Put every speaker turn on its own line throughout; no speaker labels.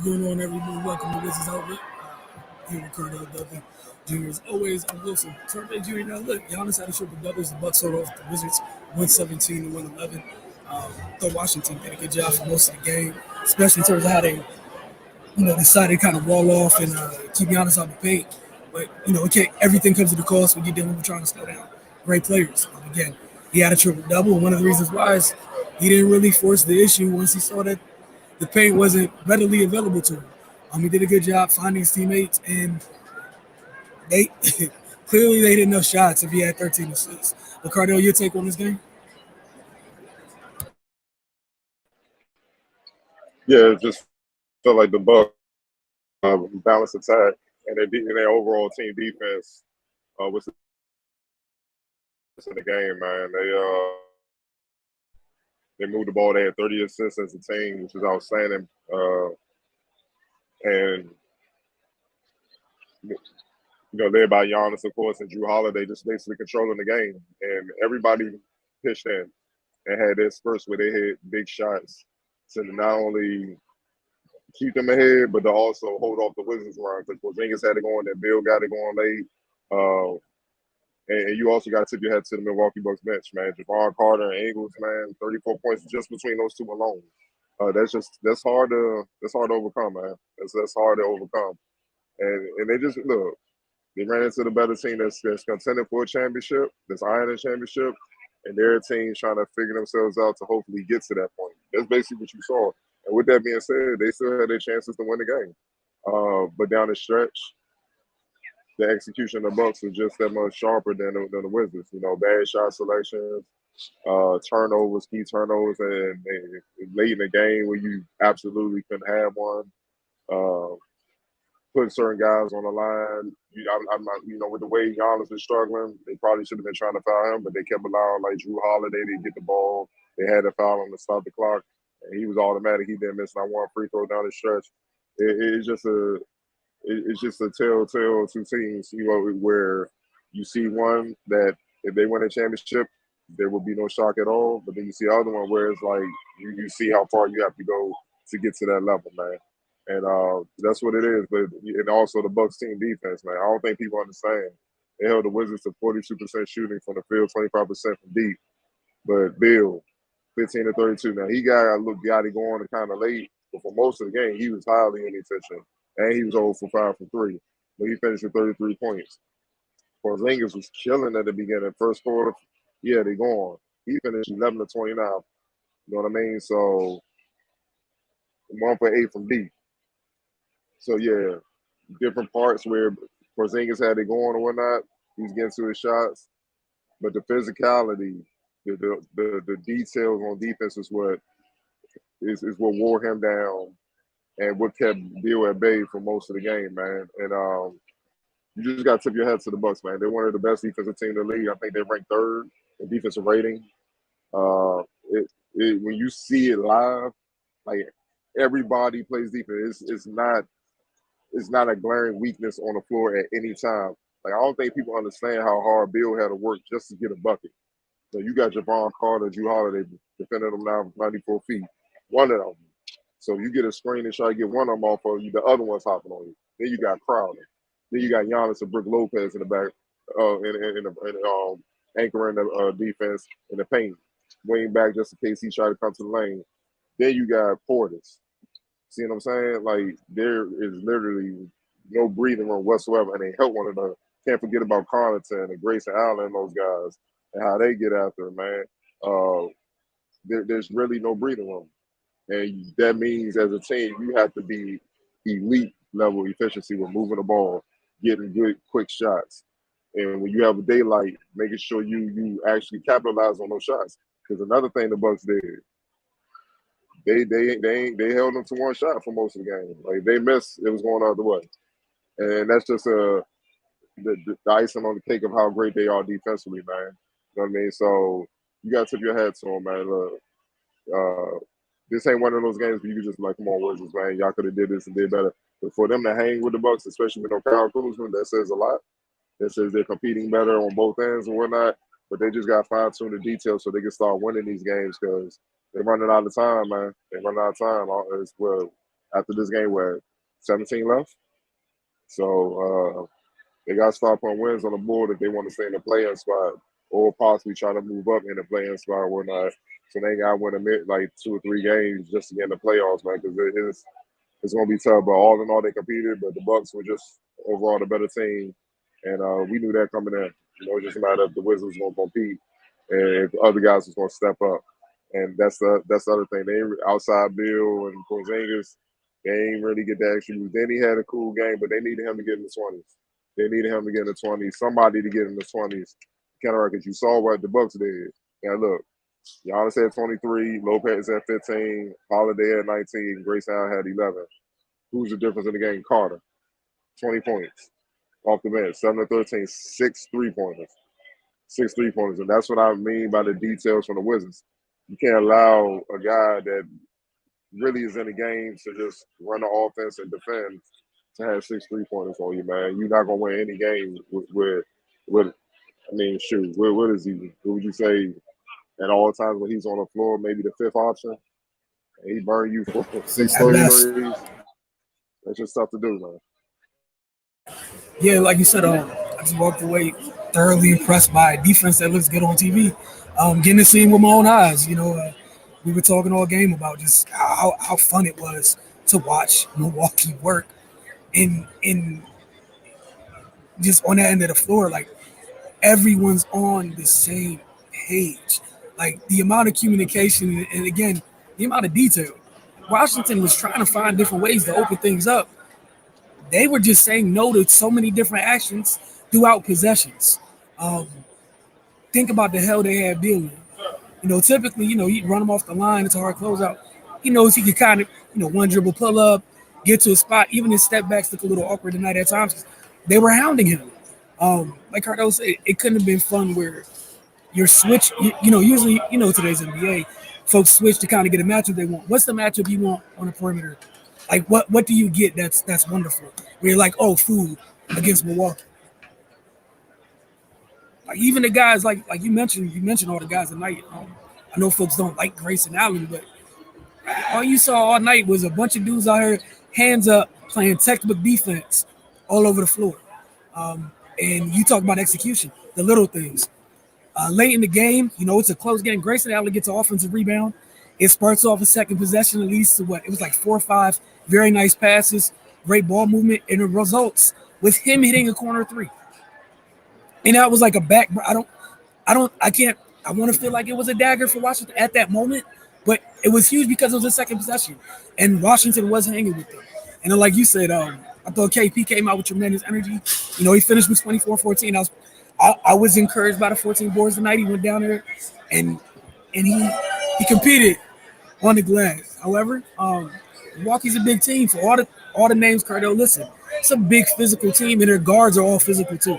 going on, everyone? Welcome to Wizards Outlet. Here with Cardell Dudley Jr. As always, I'm Wilson Turner Jr. Now, look, Giannis had a triple doubles. The Bucks sold off the Wizards 117 to 111. Thought Washington did a good job for most of the game, especially in terms of how they, decided to kind of wall off and keep Giannis out the paint. But okay, everything comes at a cost when you're dealing with trying to slow down great players. Again, he had a triple double, and one of the reasons why is he didn't really force the issue once he saw that the paint wasn't readily available to him. He did a good job finding his teammates, and they clearly they didn't know shots if he had 13 assists. But Cardell, your take on this game?
Yeah, it just felt like the Bucks balanced attack and their overall team defense was in the game, man. They moved the ball. They had 30 assists as a team, which is outstanding. And led by Giannis, of course, and Drew Holiday, just basically controlling the game. And everybody pitched in and had their spurts where they hit big shots to not only keep them ahead, but to also hold off the Wizards run. Because Porzingis had it going, and Bill got it going late. And you also got to tip your hat to the Milwaukee Bucks bench, man. Javon Carter and Ingles, man, 34 points just between those two alone. That's hard to overcome, man. That's hard to overcome. And they just look. They ran into the better team that's contending for a championship, that's eyeing a championship, and their team trying to figure themselves out to hopefully get to that point. That's basically what you saw. And with that being said, they still had their chances to win the game. But down the stretch, the execution of the Bucks was just that much sharper than the Wizards. Bad shot selections, turnovers, key turnovers, and late in the game where you absolutely couldn't have one. Putting certain guys on the line. I'm not, with the way Giannis is struggling, they probably should have been trying to foul him, but they kept allowing like Drew Holiday to get the ball. They had to foul him to stop the clock, and he was automatic. He didn't miss not one free throw down the stretch. It's just a telltale two teams, where you see one that if they win a championship, there will be no shock at all. But then you see the other one where it's like you see how far you have to go to get to that level, man. And that's what it is. But and also the Bucks team defense, man. I don't think people understand. They held the Wizards to 42% shooting from the field, 25% from deep. But Bill, 15 to 32. Now he got it going kind of late, but for most of the game, he was highly inefficient. And he was 0 for 5 from 3. But he finished with 33 points. Porzingis was killing at the beginning. First quarter, yeah, they gone. He finished 11 to 29. You know what I mean? So 1 for 8 from deep. So yeah, different parts where Porzingis had it going or whatnot. He's getting to his shots, but the physicality, the details on defense is what wore him down and what kept Bill at bay for most of the game, man. And you just got to tip your hat to the Bucks, man. They're one of the best defensive teams in the league. I think they're ranked third in defensive rating. When you see it live, like everybody plays defense. It's not a glaring weakness on the floor at any time. Like, I don't think people understand how hard Bill had to work just to get a bucket. So you got Javon Carter, Drew Holiday defending them now 94 feet. One of them. So you get a screen and try to get one of them off of you, the other one's hopping on you. Then you got Crowder. Then you got Giannis and Brook Lopez in the back, anchoring the defense in the paint. Wing back just in case he tried to come to the lane. Then you got Portis. See what I'm saying? Like, there is literally no breathing room whatsoever, and they help one another. Can't forget about Connaughton and Grayson Allen and those guys and how they get after it, man. There's really no breathing room. And that means as a team, you have to be elite level efficiency with moving the ball, getting good, quick shots. And when you have a daylight, making sure you actually capitalize on those shots. Because another thing the Bucks did, they held them to one shot for most of the game. Like, they missed, it was going the other way. And that's just the icing on the cake of how great they are defensively, man. You know what I mean? So you got to tip your hat to them, man. Look, this ain't one of those games where you can just be like, come on, Wizards, man. Y'all could have did this and did better. But for them to hang with the Bucks, especially with no Kyle Kuzma, that says a lot. That says they're competing better on both ends and whatnot. But they just got to fine-tune the details so they can start winning these games because they're running out of time, man. They're running out of time. Well, after this game, where 17 left. So they got to start putting wins on the board if they want to stay in the play-in spot or possibly try to move up in the play-in spot or whatnot. So they got to win like 2 or 3 games just to get in the playoffs, man, because it's going to be tough. But all in all, they competed, but the Bucks were just overall the better team, and we knew that coming in. It just a matter if the Wizards were going to compete and if other guys was going to step up. And that's the other thing. They outside Bill and Porzingis, they ain't really get that extra move. Then he had a cool game, but they needed him to get in the 20s. They needed him to get in the 20s. Somebody to get in the 20s. Kind of because you saw what the Bucks did. Now look, Giannis had 23, Lopez had 15, Holiday had 19, Grayson Allen had 11. Who's the difference in the game? Carter, 20 points off the bench, 7 to 13, 6 3-pointers. 6 3-pointers. And that's what I mean by the details from the Wizards. You can't allow a guy that really is in the game to just run the offense and defend to have 6 3-pointers on you, man. You're not gonna win any game with I mean, shoot, what is he? What would you say at all times when he's on the floor, maybe the fifth option, and he burn you for six
At
three
best.
threes? That's just tough to do, man.
Yeah, like you said, I just walked away thoroughly impressed by a defense that looks good on TV. Getting to see him with my own eyes. We were talking all game about just how fun it was to watch Milwaukee work in just on that end of the floor. Like everyone's on the same page. Like the amount of communication and again the amount of detail. Washington was trying to find different ways to open things up. They were just saying no to so many different actions throughout possessions. Um, think about the hell they had Billy. Typically, he'd run him off the line. It's a hard closeout. He knows he could kind of, one dribble pull up, get to a spot. Even his step backs look a little awkward tonight at times. They were hounding him. Like Cardo said, it couldn't have been fun where you're switch. Usually, today's NBA, folks switch to kind of get a matchup they want. What's the matchup you want on the perimeter? Like what do you get that's wonderful? Where you're like, oh, food against Milwaukee. Like even the guys like you mentioned all the guys tonight. I know folks don't like Grayson Allen, but all you saw all night was a bunch of dudes out here, hands up, playing textbook defense all over the floor. And you talk about execution, the little things. Late in the game, it's a close game. Grayson Allen gets an offensive rebound. It starts off a second possession, at least to what? It was like 4 or 5 very nice passes, great ball movement, and it results with him hitting a corner three. And that was like a back. I can't. I want to feel like it was a dagger for Washington at that moment, but it was huge because it was a second possession, and Washington was hanging with them. And then, like you said, I thought KP came out with tremendous energy. He finished with 24-14. I was encouraged by the 14 boards tonight. He went down there, and he competed on the glass. However, Milwaukee's a big team for all the names Cardell listed. It's a big physical team, and their guards are all physical too.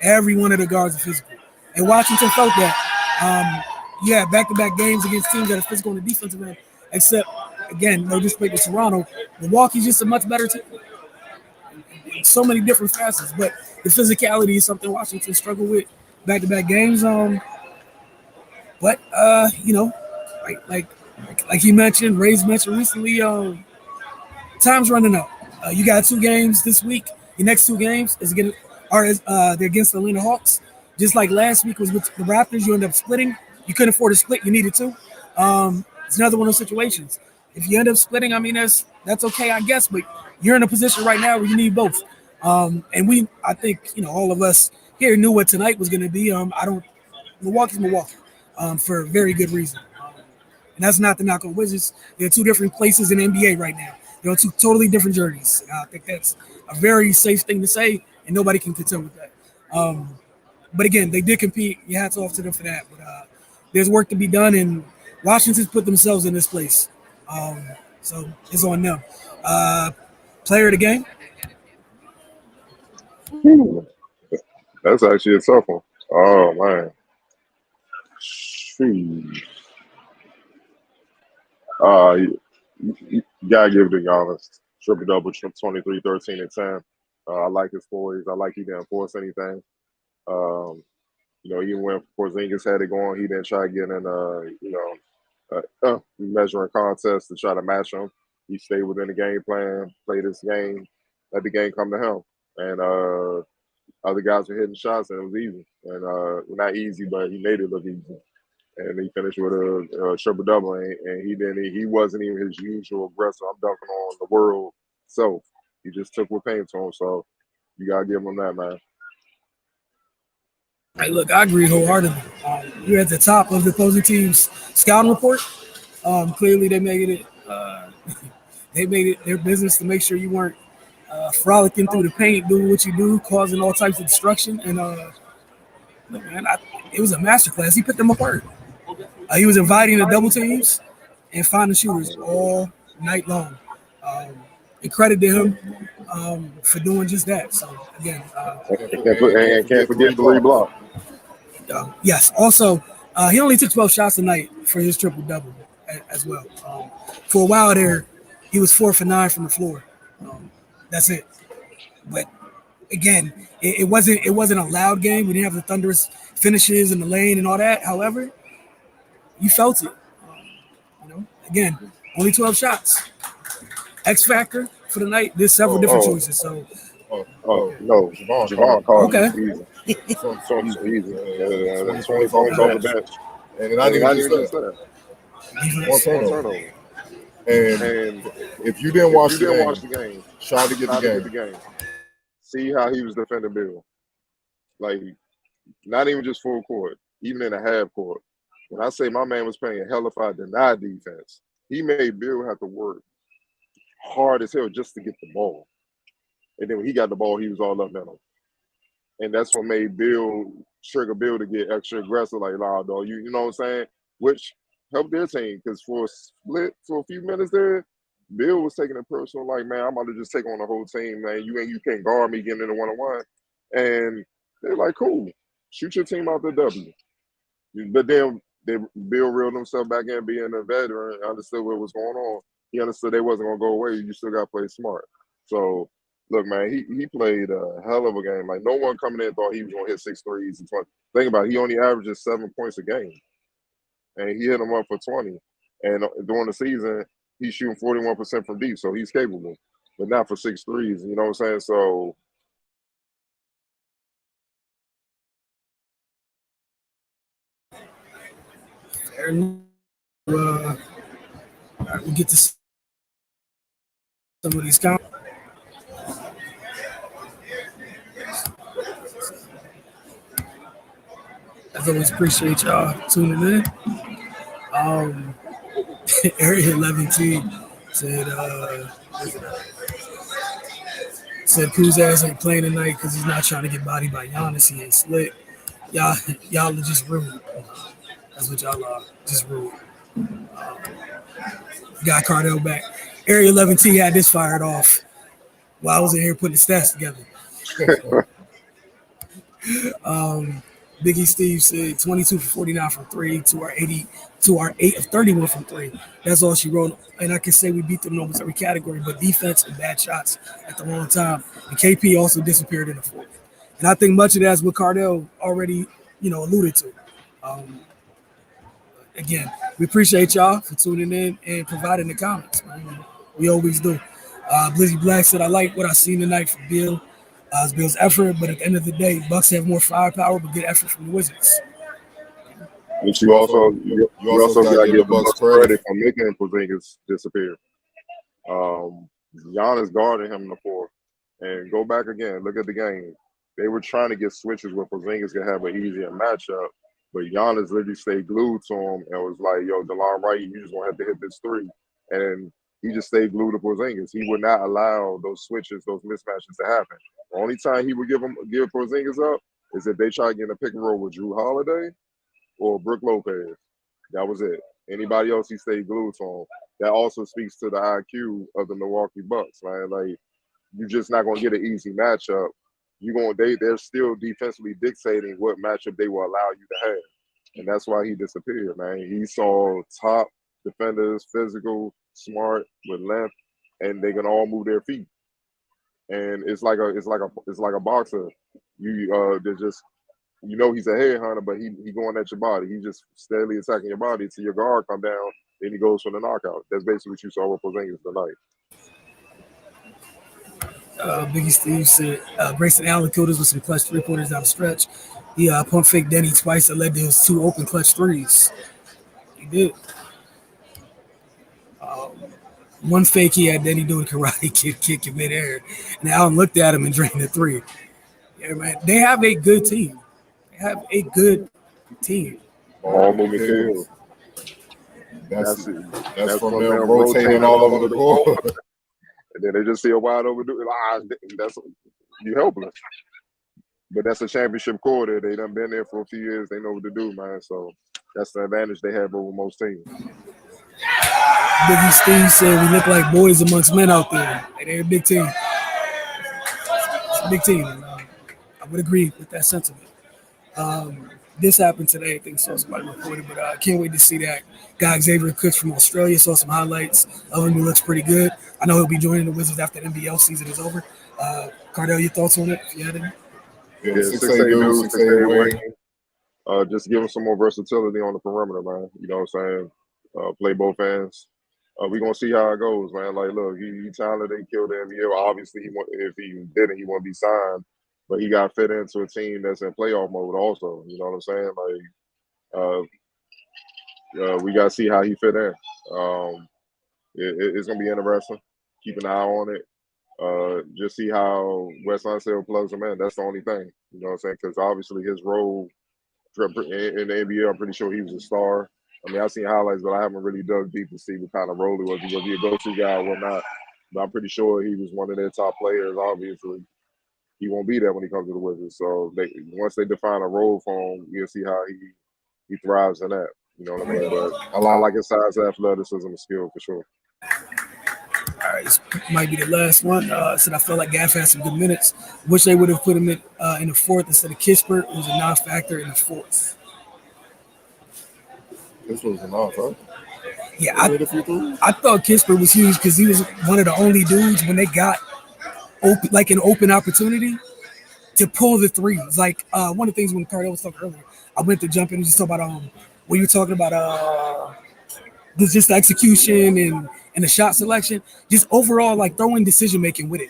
Every one of the guards are physical. And Washington felt that. Yeah, back-to-back games against teams that are physical on the defensive end. Except, again, no disrespect to Toronto, Milwaukee's just a much better team. In so many different facets, but the physicality is something Washington struggled with back-to-back games. But like like you mentioned, Ray's mentioned recently, time's running out. You got 2 games this week. Your next 2 games they're against the Atlanta Hawks. Just like last week was with the Raptors, you end up splitting. You couldn't afford to split, you needed to. It's another one of those situations. If you end up splitting, I mean that's okay, I guess, but you're in a position right now where you need both. And I think all of us here knew what tonight was going to be. Milwaukee's Milwaukee, for a very good reason. And that's not the knock on Wizards. They're 2 different places in the NBA right now. They're on 2 totally different journeys. I think that's a very safe thing to say, and nobody can contend with that. But again, they did compete. Your hats off to them for that. But there's work to be done, and Washington's put themselves in this place. So it's on them. Player of the game?
That's actually a tough one. Oh man, shoot. You gotta give it to Giannis. Triple double, 23, 13, and 10. I like his poise. I like he didn't force anything. Um, even when Porzingis had it going, he didn't try to get in measuring contest to try to match him. He stayed within the game plan, played his game, let the game come to him. And other guys were hitting shots, and it was easy. And not easy, but he made it look easy. And he finished with a triple double, and he wasn't even his usual aggressor. I'm dunking on the world self. He just took what came to him. So you gotta give him that, man.
Hey, look, I agree wholeheartedly. You're at the top of the opposing team's scouting report. Clearly, they made it. They made it their business to make sure you weren't frolicking through the paint, doing what you do, causing all types of destruction. And look, man, it was a masterclass. He put them apart. He was inviting the double teams and finding shooters all night long. Um, and credit to him for doing just that. So again,
Can't forget 3 blocks.
yes. Also, he only took 12 shots a night for his triple double as well. For a while there, he was 4 for 9 from the floor. That's it. But again, it wasn't a loud game. We didn't have the thunderous finishes in the lane and all that. However, you felt it. Again, only 12 shots. X factor for the night. There's several different choices. So
No, Javon called
okay.
easy. So easy. 20 points off the bench.
And not even just
that.
One turnover. And if you didn't watch the game, try to get the game.
See how he was defending Bill. Like, not even just full court, even in a half court. When I say my man was playing hellified denied defense, he made Bill have to work hard as hell just to get the ball. And then when he got the ball, he was all up in him. And that's what made trigger Bill to get extra aggressive, like, nah, dog, you know what I'm saying? Which helped their team, because for a split, for a few minutes there, Bill was taking it personal, like, man, I'm about to just take on the whole team, man. You can't guard me getting in the one-on-one. And they're like, cool, shoot your team out the W. But then Bill reeled himself back in, being a veteran, understood what was going on. He understood they wasn't going to go away. You still got to play smart. So, look, man, he played a hell of a game. Like, no one coming in thought he was going to hit 6 threes. And 20. Think about it, he only averages 7 points a game. And he hit them up for 20. And during the season, he's shooting 41% from deep, so he's capable. But not for 6 threes, you know what I'm saying? So,
We get to see some of these comments. As always, appreciate y'all tuning in. Area 11T said Cruz ass ain't playing tonight because he's not trying to get bodied by Giannis. He ain't slick. Y'all are just rude. That's what y'all are, just rude. Got Cardell back. Area 11T had this fired off while I was in here putting the stats together. Biggie Steve said 22 for 49 from 3 to our 8 of 31 from 3. That's all she wrote. And I can say we beat them in almost every category, but defense and bad shots at the wrong time. And KP also disappeared in the fourth. And I think much of that's what Cardell already, alluded to. Again, we appreciate y'all for tuning in and providing the comments, man. We always do. Blizzy Black said, I like what I seen tonight from Bill. It's Bill's effort, but at the end of the day, Bucks have more firepower, but good effort from the Wizards.
But you also got to give the Bucks credit for making Porzingis disappear. Giannis guarded him in the fourth. And go back again, look at the game. They were trying to get switches where Porzingis could have an easier matchup, but Giannis literally stayed glued to him and was like, yo, DeLon Wright, you just going to have to hit this 3. And he just stayed glued to Porzingis. He would not allow those switches, those mismatches to happen. The only time he would give Porzingis up is if they try to get in a pick and roll with Drew Holiday or Brook Lopez. That was it. Anybody else, he stayed glued to him. That also speaks to the IQ of the Milwaukee Bucks, man. Like, you're just not going to get an easy matchup. They're still defensively dictating what matchup they will allow you to have. And that's why he disappeared, man. He saw top defenders, physical, smart, with length, and they can all move their feet. And it's like a boxer. They're just, he's a headhunter, but he going at your body. He just steadily attacking your body till your guard come down then he goes for the knockout. That's basically what you saw with Porzingis tonight.
Biggie Steve said Grayson Allen killed us with some clutch 3-pointers down the stretch. He pump fake Denny twice that led to his 2 open clutch threes. He did. One fake he had Denny doing karate kick in midair, and Allen looked at him and drained the 3. Yeah, man, they have a good team. They have a good team.
Ball moving kills.
That's from them rotating all over the court.
And then they just see a wide open dude. That's you helpless. But that's a championship quarter. They done been there for a few years. They know what to do, man. So that's the advantage they have over most teams.
Biggie Steve said we look like boys amongst men out there. They're a big team. It's a big team. And, I would agree with that sentiment. This happened today. I think so. Somebody reported, but I can't wait to see that guy Xavier Cooks from Australia. Saw some highlights of him. He looks pretty good. I know he'll be joining the Wizards after the NBL season is over. Cardell, your thoughts on it? If you had any?
Yeah, 6'8" dude, 6'8" wing. Just give him some more versatility on the perimeter, man. You know what I'm saying? Play both ends. We're going to see how it goes, man. Like, look, he talented. He killed the NBA. Obviously, if he didn't, he wouldn't be signed. But he got fit into a team that's in playoff mode also. You know what I'm saying? Like, we got to see how he fit in. It's going to be interesting. Keep an eye on it. Just see how Wes Unseld plugs him in. That's the only thing. You know what I'm saying? Because obviously his role in the NBA, I'm pretty sure he was a star. I mean, I've seen highlights, but I haven't really dug deep to see what kind of role he was. Was he a go-to guy or whatnot? But I'm pretty sure he was one of their top players, obviously. He won't be there when he comes to the Wizards. So once they define a role for him, you'll see how he thrives in that. You know what I mean? But I like his size, athleticism, and skill for sure.
All right, this might be the last one. Said I felt like Gaff had some good minutes. Wish they would have put him in the 4th instead of Kispert, who was a non-factor in the 4th.
This was an off, right?
Yeah, I thought Kispert was huge because he was one of the only dudes when they got an open opportunity to pull the threes. Like one of the things when Cardell was talking earlier, I went to jump in and just talk about when you were talking about just the execution and the shot selection, just overall like throwing decision making with it.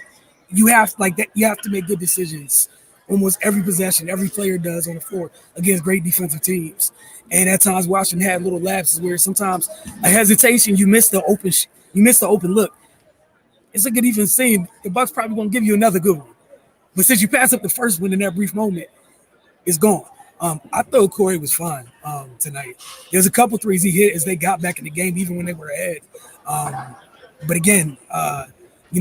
You have to make good decisions almost every possession, every player does on the floor against great defensive teams. And at times Washington had little lapses where sometimes a hesitation, you miss the open look. It's like a defense saying the Bucks probably won't give you another good one. But since you pass up the first one in that brief moment, it's gone. I thought Corey was fine tonight. There's a couple threes he hit as they got back in the game, even when they were ahead. But again, we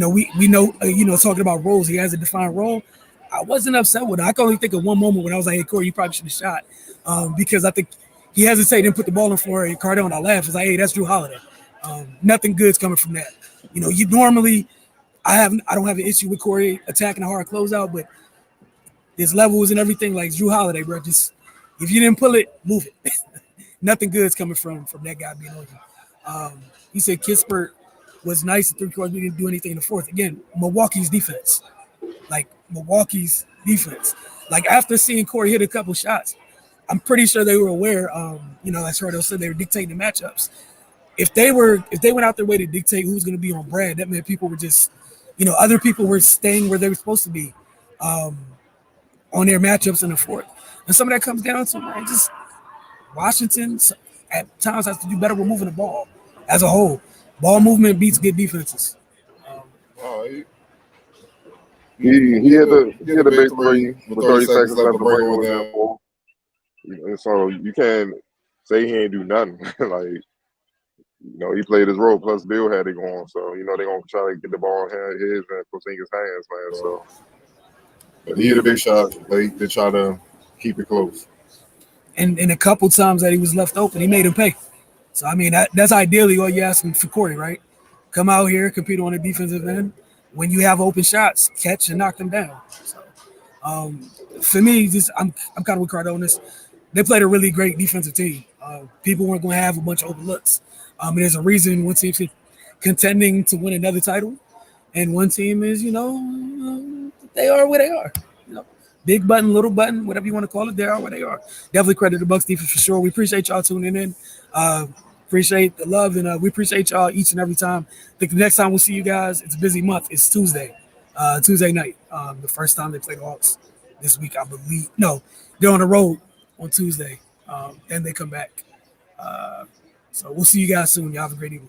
know, talking about roles, he has a defined role. I wasn't upset with it. I can only think of one moment when I was like, hey, Corey, you probably should have shot. Because I think he hesitated and put the ball in the floor, and Cardell and I laughed. It's like, hey, that's Drew Holiday. Nothing good's coming from that. You normally, I don't have an issue with Corey attacking a hard closeout, but there's levels and everything like Drew Holiday, bro. Just if you didn't pull it, move it. Nothing good's coming from that guy being on you. He said Kispert was nice at 3 quarters. We didn't do anything in the 4th. Again, Milwaukee's defense. Like after seeing Corey hit a couple shots, I'm pretty sure they were aware. As Cardell said, they were dictating the matchups. If they went out their way to dictate who's going to be on Brad, that meant people were just, other people were staying where they were supposed to be on their matchups in the 4th. And some of that comes down to, man, just Washington at times has to do better with moving the ball as a whole. Ball movement beats good defenses.
He hit a big three with 30 seconds left to bring it within 4. So you can't say he ain't do nothing. Like, he played his role. Plus, Bill had it going. So, they're going to try to get the ball in his and Porzingis' hands, man. So,
but he hit a big shot. They try to keep it close.
And a couple times that he was left open, he made him pay. So, I mean, that's ideally all you're asking for Corey, right? Come out here, compete on the defensive end. When you have open shots, catch and knock them down. So, for me, I'm kind of with Cardell on this. They played a really great defensive team. People weren't going to have a bunch of open looks. And there's a reason one team's contending to win another title, and one team is, they are where they are. Big button, little button, whatever you want to call it, they are where they are. Definitely credit the Bucks defense for sure. We appreciate y'all tuning in. Appreciate the love, and we appreciate y'all each and every time. I think the next time we'll see you guys, it's a busy month. It's Tuesday night. The first time they play the Hawks this week, I believe. No, they're on the road on Tuesday, and they come back. So we'll see you guys soon. Y'all have a great evening.